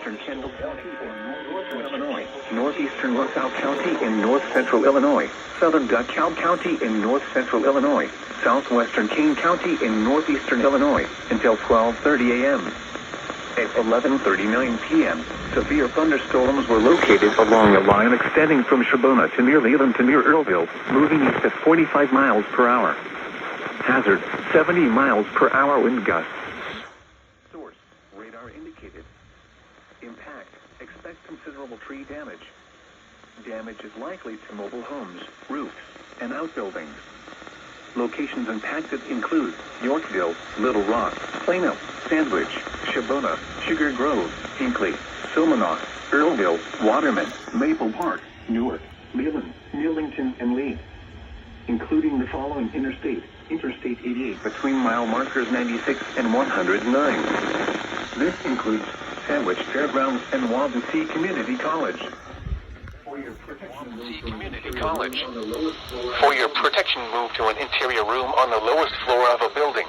southwestern Kendall County in northwestern Illinois, northeastern LaSalle County in north-central Illinois, southern DeKalb County in north-central Illinois, southwestern Kane County in northeastern Illinois, until 12:30 a.m. At 11:39 p.m., severe thunderstorms were located along a line extending from Shabona to near Leland to near Earlville, moving east at 45 miles per hour. Hazard, 70 miles per hour wind gusts. Source, radar indicated. Impact, expect considerable tree damage. Damage is likely to mobile homes, roofs, and outbuildings. Locations impacted include Yorkville, Little Rock, Plano, Sandwich, Shabona, Sugar Grove, Hinkley, Silmanoff, Earlville, Waterman, Maple Park, Newark, Leland, Millington, and Lee. Including the following Interstate 88 between mile markers 96 and 109. This includes Sandwich Fairgrounds and Waubonsee Community College. For your protection, move to an interior room on the lowest floor of a building.